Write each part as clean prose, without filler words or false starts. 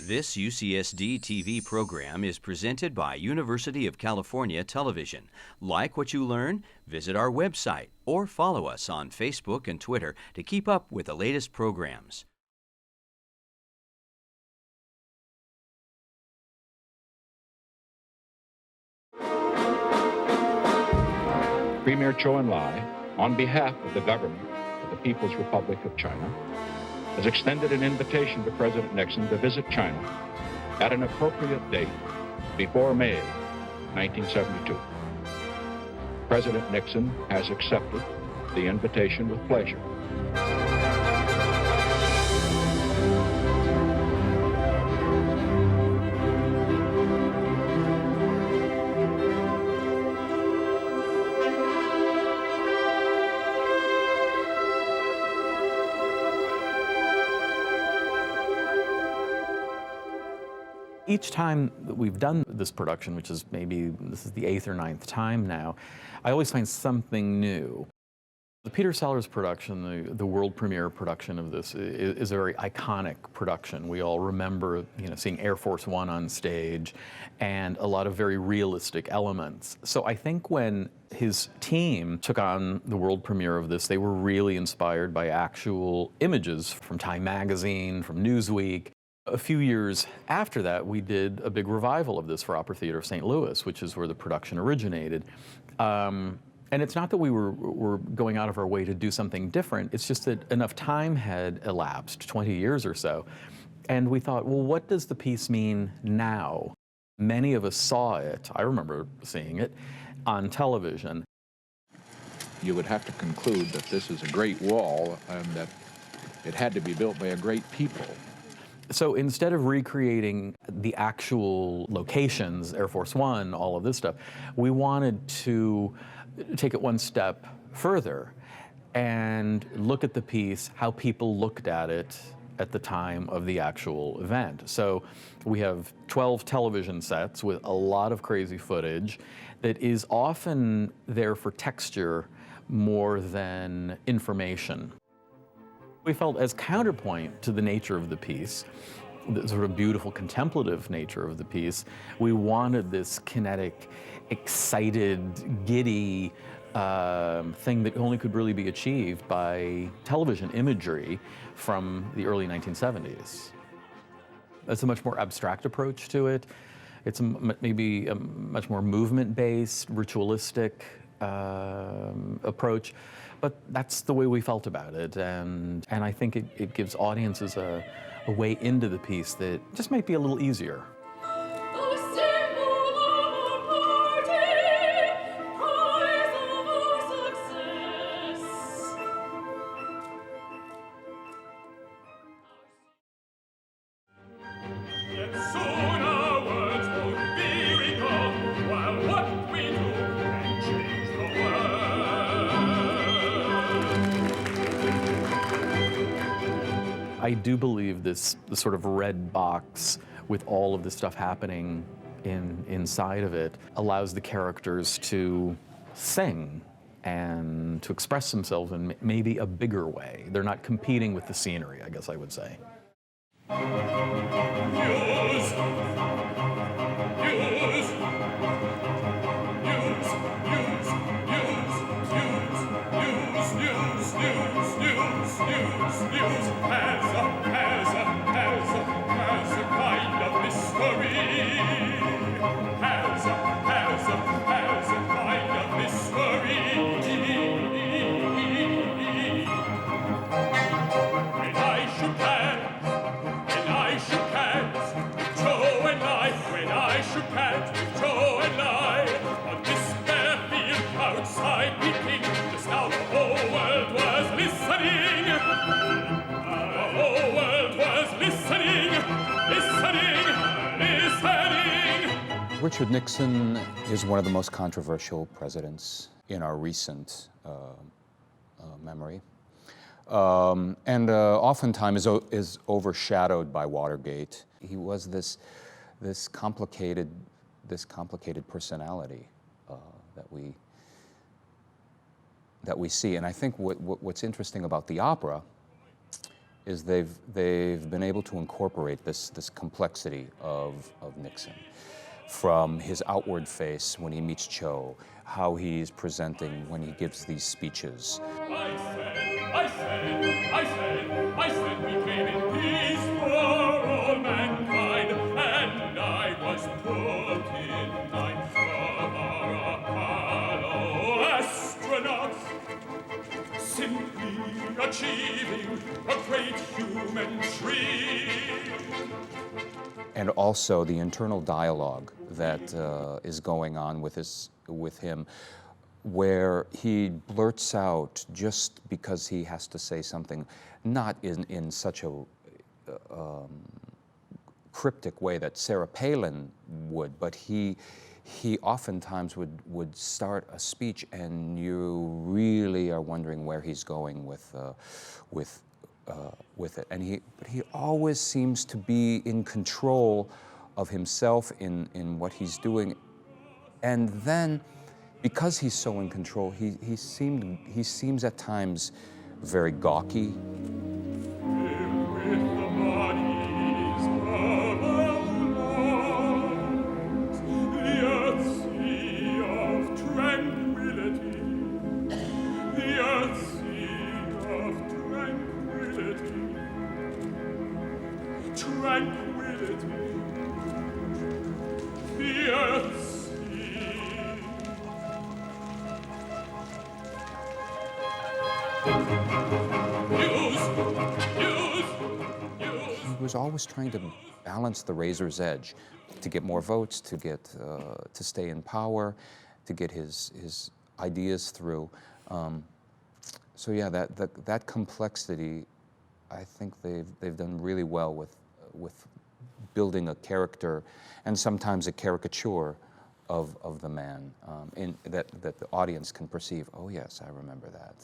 This UCSD TV program is presented by University of California Television. Like what you learn? Visit our website or follow us on Facebook and Twitter to keep up with the latest programs. Premier Chou En-Lai, on behalf of the government of the People's Republic of China, has extended an invitation to President Nixon to visit China at an appropriate date before May 1972. President Nixon has accepted the invitation with pleasure. Each time that we've done this production, which is maybe, this is the 8th or 9th time now, I always find something new. The Peter Sellers production, the world premiere production of this, is a very iconic production. We all remember, seeing Air Force One on stage and a lot of very realistic elements. So I think when his team took on the world premiere of this, they were really inspired by actual images from Time magazine, from Newsweek. A few years after that, we did a big revival of this for Opera Theater of St. Louis, which is where the production originated. And it's not that we were going out of our way to do something different, it's just that enough time had elapsed, 20 years or so, and we thought, well, what does the piece mean now? Many of us saw it, I remember seeing it, on television. You would have to conclude that this is a great wall and that it had to be built by a great people. So instead of recreating the actual locations, Air Force One, all of this stuff, we wanted to take it one step further and look at the piece, how people looked at it at the time of the actual event. So we have 12 television sets with a lot of crazy footage that is often there for texture more than information. We felt as counterpoint to the nature of the piece, the sort of beautiful contemplative nature of the piece, we wanted this kinetic, excited, giddy thing that only could really be achieved by television imagery from the early 1970s. It's a much more abstract approach to it. It's maybe a much more movement-based, ritualistic approach. But that's the way we felt about it, and I think it gives audiences a way into the piece that just might be a little easier. I do believe the sort of red box with all of the stuff happening inside of it allows the characters to sing and to express themselves in maybe a bigger way. They're not competing with the scenery, I guess I would say. Richard Nixon is one of the most controversial presidents in our recent memory, and oftentimes is overshadowed by Watergate. He was this complicated personality that we see, and I think what's interesting about the opera is they've been able to incorporate this complexity of Nixon, from his outward face when he meets Chou, how he's presenting when he gives these speeches. I said we came in peace for all mankind, and I was put in line from our Apollo astronauts, simply achieving a great human dream. And also the internal dialogue that is going on with him, where he blurts out just because he has to say something, not in such a cryptic way that Sarah Palin would, but he oftentimes would start a speech and you really are wondering where he's going with it. And he always seems to be in control of himself in what he's doing. And then, because he's so in control, he seems at times very gawky. He was always trying to balance the razor's edge to get more votes, to get to stay in power, to get his ideas through. So yeah, that complexity, I think they've done really well with building a character and sometimes a caricature of the man that the audience can perceive. Oh yes, I remember that.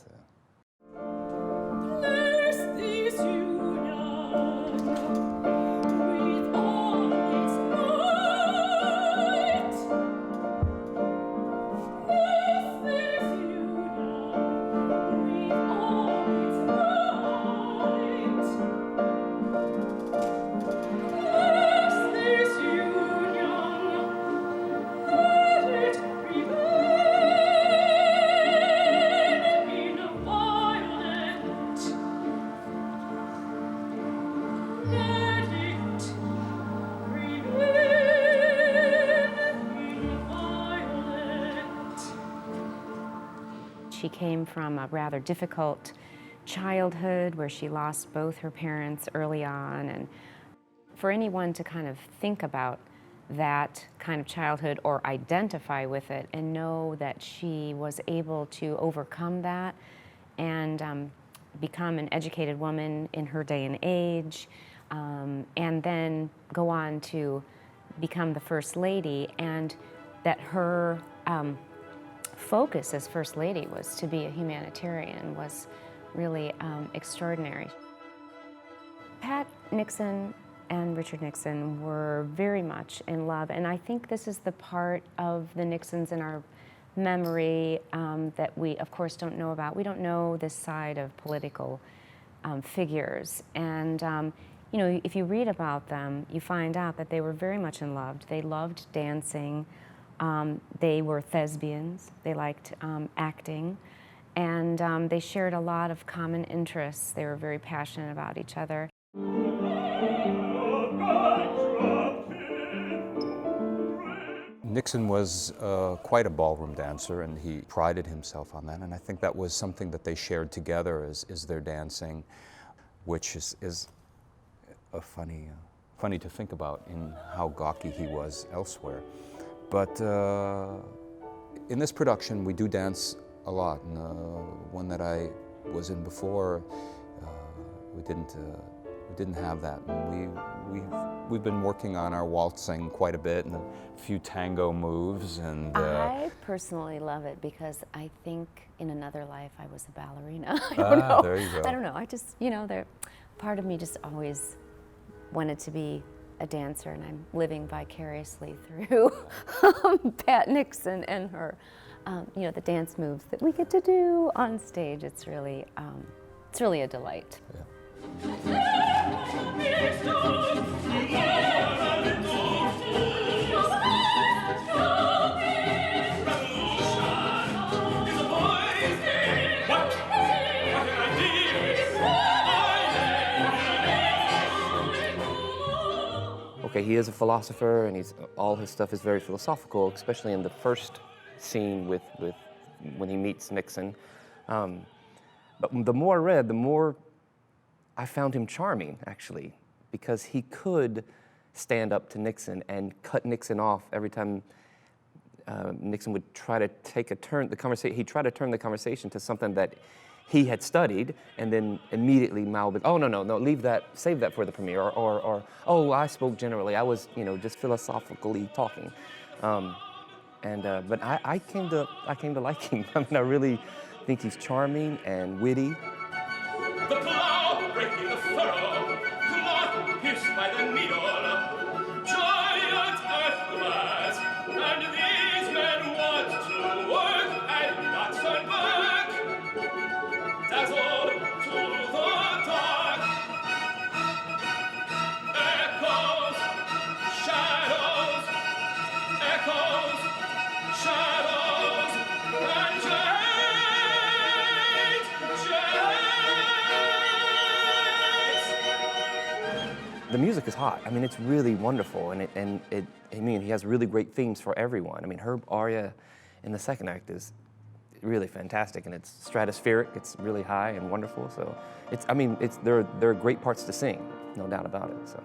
She came from a rather difficult childhood where she lost both her parents early on, and for anyone to kind of think about that kind of childhood or identify with it and know that she was able to overcome that and become an educated woman in her day and age, and then go on to become the First Lady, and that her focus as First Lady was to be a humanitarian was really extraordinary. Pat Nixon and Richard Nixon were very much in love, and I think this is the part of the Nixons in our memory that we, of course, don't know about. We don't know this side of political figures, and you know, if you read about them, you find out that they were very much in love. They loved dancing. They were thespians. They liked acting, and they shared a lot of common interests. They were very passionate about each other. Nixon was quite a ballroom dancer, and he prided himself on that, and I think that was something that they shared together is their dancing, which is a funny to think about in how gawky he was elsewhere. But in this production, we do dance a lot. And one that I was in before, we didn't have that. And we've been working on our waltzing quite a bit and a few tango moves. And I personally love it because I think in another life I was a ballerina. I don't know. There you go. I don't know. I just, you know, part of me just always wanted to be a dancer, and I'm living vicariously through Pat Nixon and her, you know, the dance moves that we get to do on stage. It's really a delight. Yeah. Okay, he is a philosopher, and all his stuff is very philosophical, especially in the first scene with when he meets Nixon. But the more I read, the more I found him charming, actually, because he could stand up to Nixon and cut Nixon off every time Nixon would try to take a turn. He'd try to turn the conversation to something that he had studied, and then immediately Mao would, oh, no, leave that, save that for the premiere, or oh, I spoke generally, I was, just philosophically talking. But I came to like him. I mean, I really think he's charming and witty. The plow breaking the furrow, cloth pierced by the needle, giant earthquakes, and these men want to work and not turn back. Dazzled to the dark, echoes, shadows, and The music is hot. I mean, it's really wonderful, and he has really great themes for everyone. I mean, her aria in the second act is really fantastic, and it's stratospheric. It's really high and wonderful. So, there are great parts to sing, no doubt about it. So.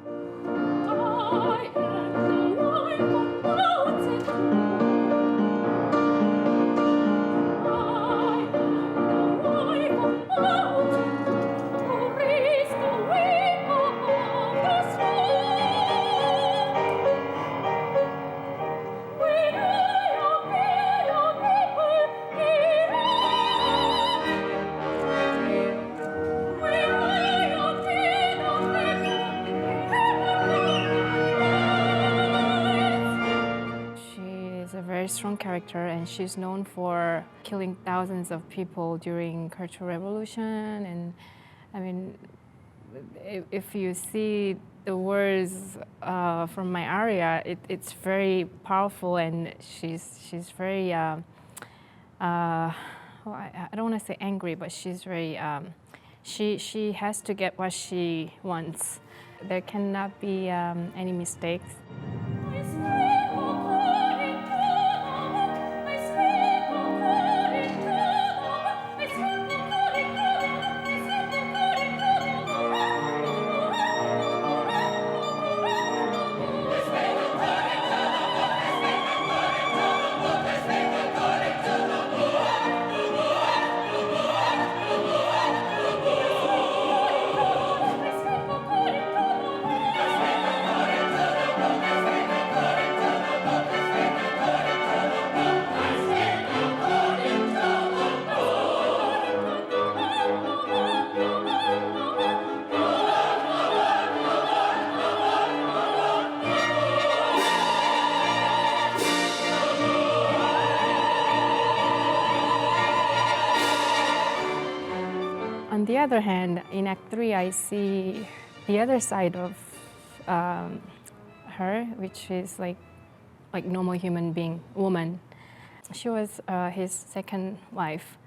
Strong character, and she's known for killing thousands of people during Cultural Revolution. And I mean, if you see the words from my aria, it's very powerful, and she's very I don't want to say angry, but she's very she has to get what she wants. There cannot be any mistakes. On the other hand, in Act 3, I see the other side of her, which is like normal human being, woman. She was his second wife,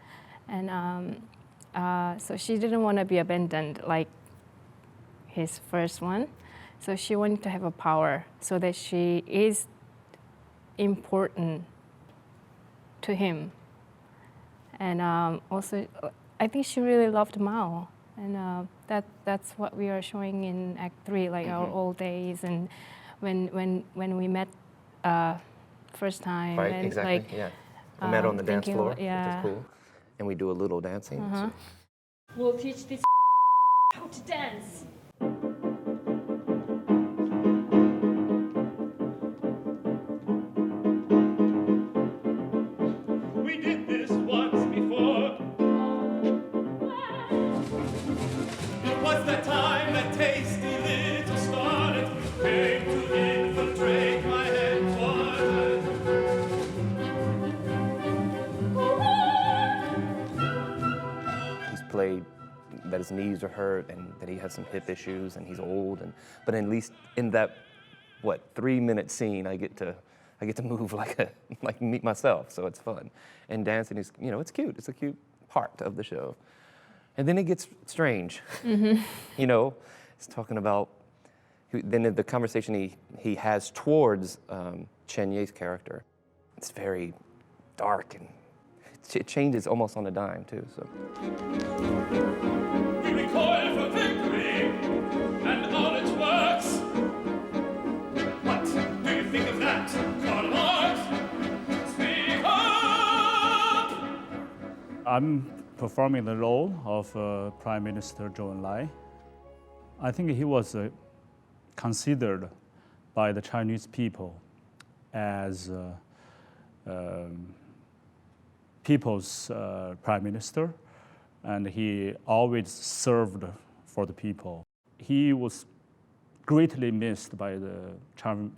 and so she didn't want to be abandoned like his first one. So she wanted to have a power so that she is important to him. And also, I think she really loved Mao, and that's what we are showing in Act 3, like our old days, and when we met first time. Right, and exactly. like, yeah, we met on the dance floor, yeah. which is cool, and we do a little dancing. So. We'll teach this how to dance. We did this once before. It was the time that tasty little starlet came to infiltrate my headquarters. He's played, that is knees are hurt and that he has some hip issues and he's old. But at least in that, 3-minute scene, I get to move like me myself, so it's fun. And dancing is, it's cute. It's a cute part of the show. And then it gets strange. It's talking about, then the conversation he has towards CHEN-YE's character, it's very dark and it changes almost on a dime too. So. We recoil for victory and all its works. What do you think of that, Karl Marx? Speak up! I'm performing the role of Prime Minister Zhou En-Lai. I think he was considered by the Chinese people as people's prime minister, and he always served for the people. He was greatly missed by the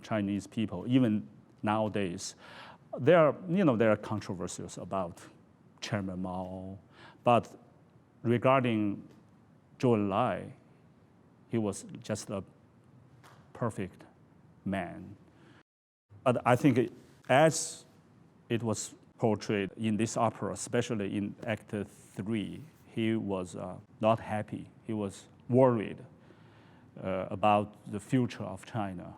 Chinese people, even nowadays. There are controversies about Chairman Mao, but regarding Zhou En-Lai, he was just a perfect man. But I think as it was portrayed in this opera, especially in Act 3, he was not happy. He was worried about the future of China.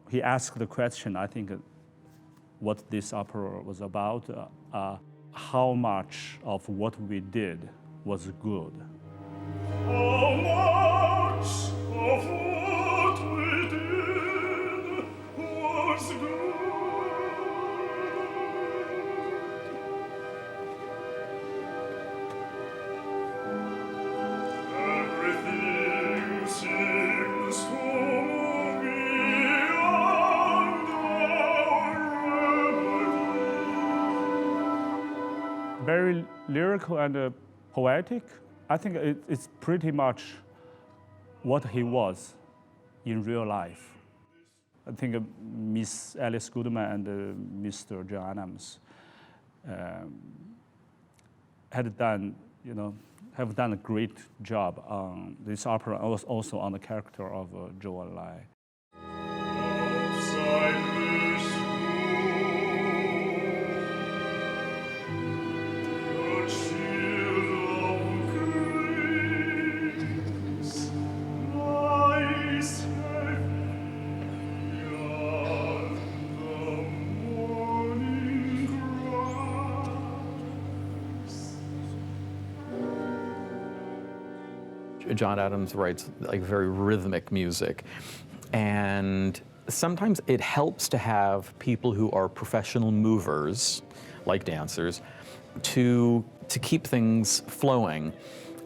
He asked the question, I think, what this opera was about, how much of what we did was good. How much of what we did was good? Everything seems to move beyond our remedy. Very lyrical and poetic. I think it's pretty much what he was in real life. I think Miss Alice Goodman and Mr. John Adams have done a great job on this opera, also on the character of Zhou En-Lai. Outside this room, the chill of grace lies heavy on the morning grass. John Adams writes very rhythmic music, and sometimes it helps to have people who are professional movers, like dancers, to keep things flowing,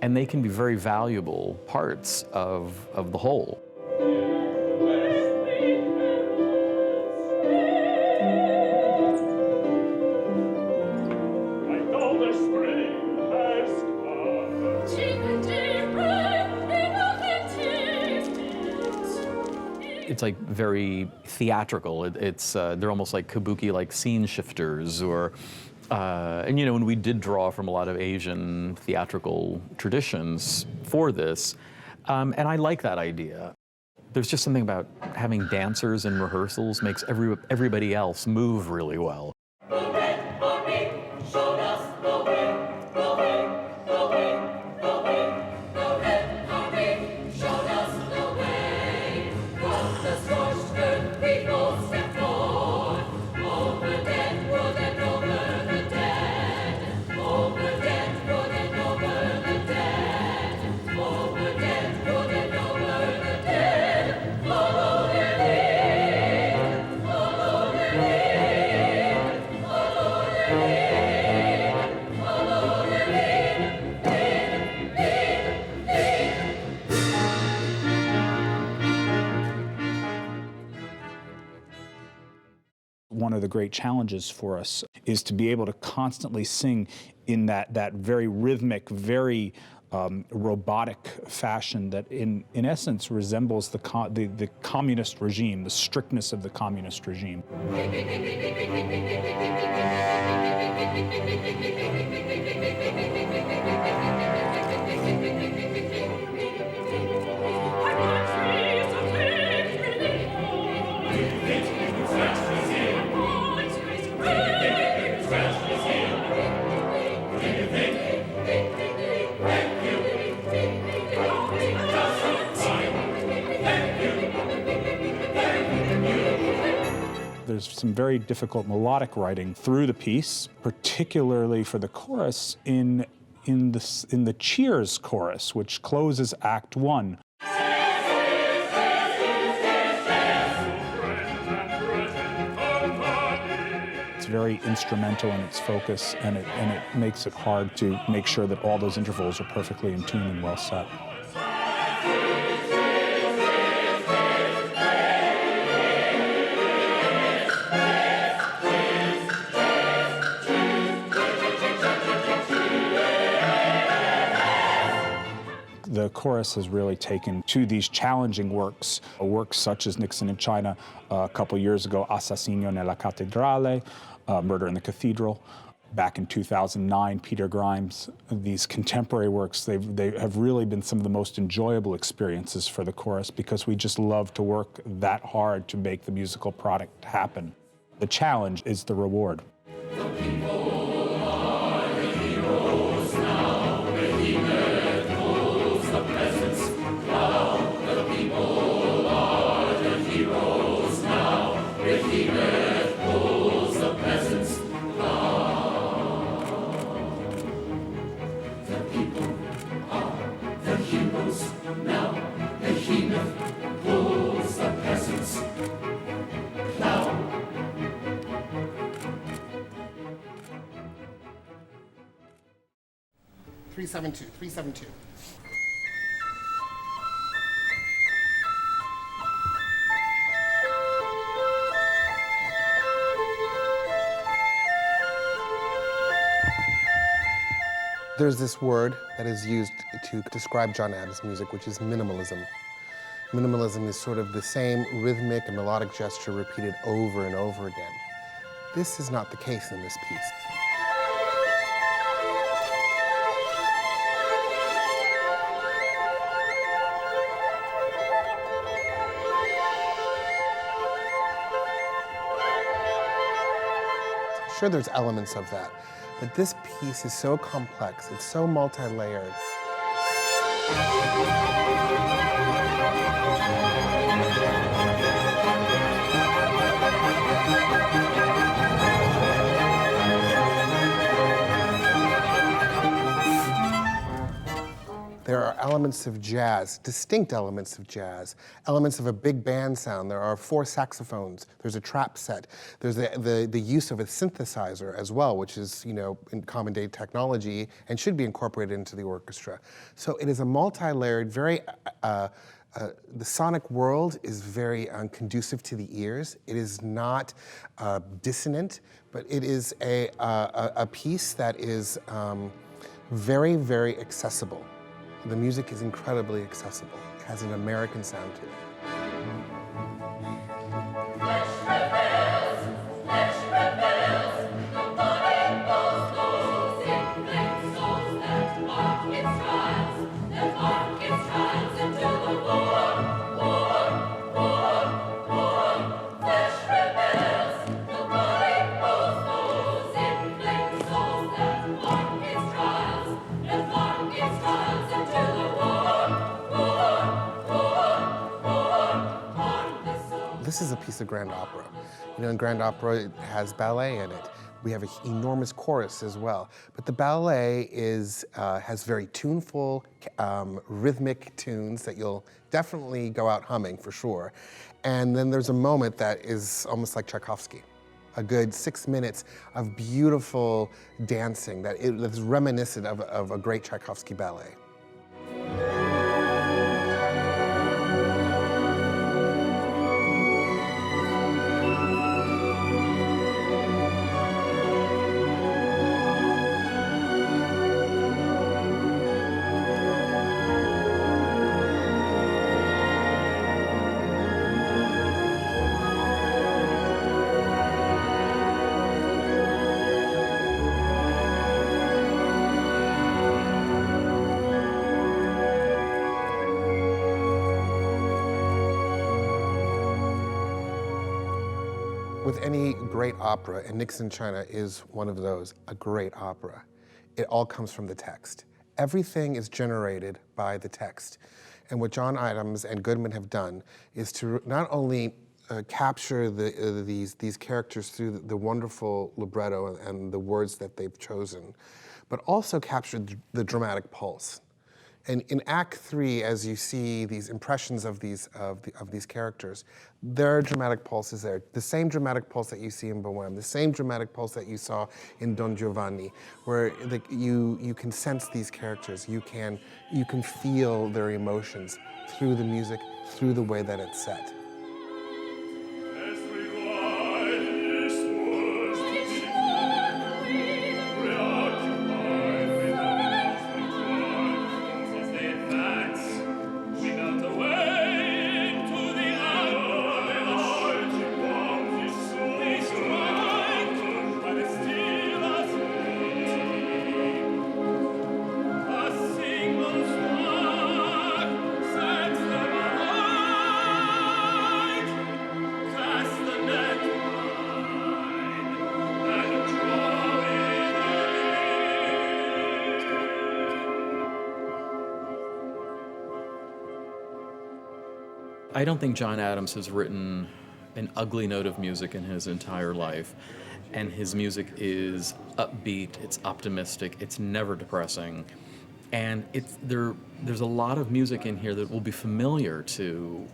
and they can be very valuable parts of the whole. I know the spring has come. It's very theatrical. They're almost like kabuki, like scene shifters, or and when we did draw from a lot of Asian theatrical traditions for this, and I like that idea. There's just something about having dancers in rehearsals makes everybody else move really well. The Red Army showed us the way, the way, the way, the way. The Red Army showed us the way. From the scorched earth people stepped forth. Over dead wood and over the dead. Over dead wood and over the dead. Over dead wood and over the dead. Follow their lead. Follow their lead. Follow their lead. Follow their lead. One of the great challenges for us is to be able to constantly sing in that very rhythmic, very robotic fashion that in essence resembles the communist regime, the strictness of the communist regime. there's some very difficult melodic writing through the piece, particularly for the chorus in the Cheers chorus, which closes Act 1. It's very instrumental in its focus, and it makes it hard to make sure that all those intervals are perfectly in tune and well set. The chorus has really taken to these challenging works such as Nixon in China a couple years ago, Assassino nella Cattedrale, Murder in the Cathedral. Back in 2009, Peter Grimes. These contemporary works, they have really been some of the most enjoyable experiences for the chorus because we just love to work that hard to make the musical product happen. The challenge is the reward. Three-seven-two. There's this word that is used to describe John Adams' music, which is minimalism. Minimalism is sort of the same rhythmic and melodic gesture repeated over and over again. This is not the case in this piece. Sure, there's elements of that, but this piece is so complex, it's so multi-layered. There are elements of jazz, distinct elements of jazz, elements of a big band sound. There are 4 saxophones. There's a trap set. There's the use of a synthesizer as well, which is, you know, in common day technology and should be incorporated into the orchestra. So it is a multi-layered, very, the sonic world is very conducive to the ears. It is not dissonant, but it is a piece that is very, very accessible. The music is incredibly accessible. It has an American sound to it. This is a piece of grand opera. You know, in grand opera, it has ballet in it. We have an enormous chorus as well. But the ballet has very tuneful, rhythmic tunes that you'll definitely go out humming for sure. And then there's a moment that is almost like Tchaikovsky. A good 6 minutes of beautiful dancing that's reminiscent of a great Tchaikovsky ballet. With any great opera, and Nixon, China is one of those, a great opera, it all comes from the text. Everything is generated by the text. And what John Adams and Goodman have done is to not only capture these characters through the wonderful libretto and the words that they've chosen, but also capture the dramatic pulse. And in Act 3, as you see these impressions of these characters, there are dramatic pulses there. The same dramatic pulse that you see in Bohème, the same dramatic pulse that you saw in Don Giovanni, where you can sense these characters. You can feel their emotions through the music, through the way that it's set. I don't think John Adams has written an ugly note of music in his entire life, and his music is upbeat, it's optimistic, it's never depressing, and there's a lot of music in here that will be familiar to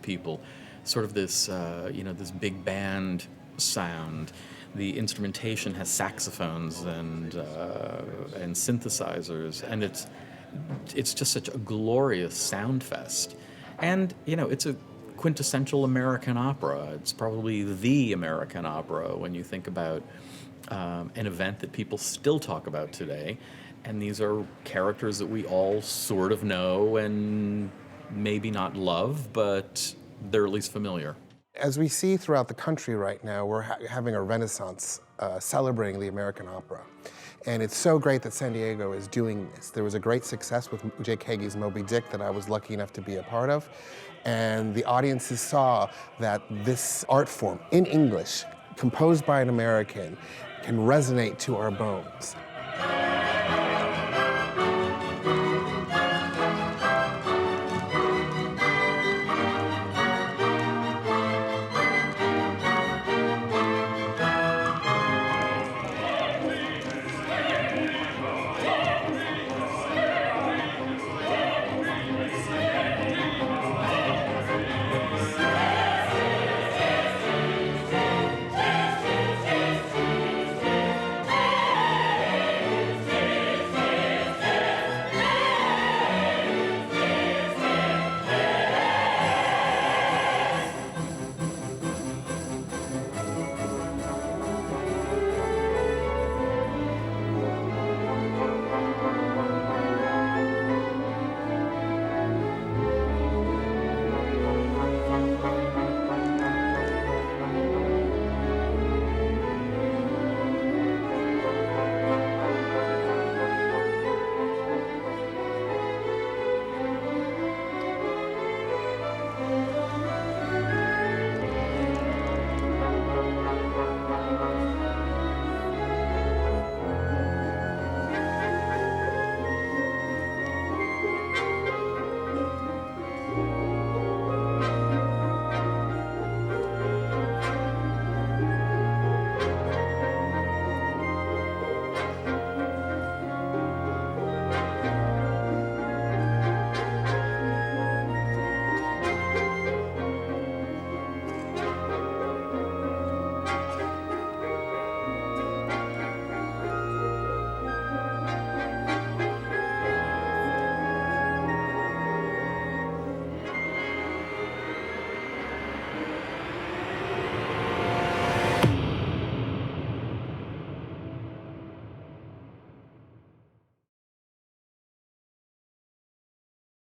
people. Sort of this this big band sound. The instrumentation has saxophones and synthesizers, and it's just such a glorious sound fest. And, it's a quintessential American opera. It's probably the American opera when you think about an event that people still talk about today. And these are characters that we all sort of know and maybe not love, but they're at least familiar. As we see throughout the country right now, we're having a renaissance celebrating the American opera. And it's so great that San Diego is doing this. There was a great success with Jake Hagee's Moby Dick that I was lucky enough to be a part of. And the audiences saw that this art form in English, composed by an American, can resonate to our bones.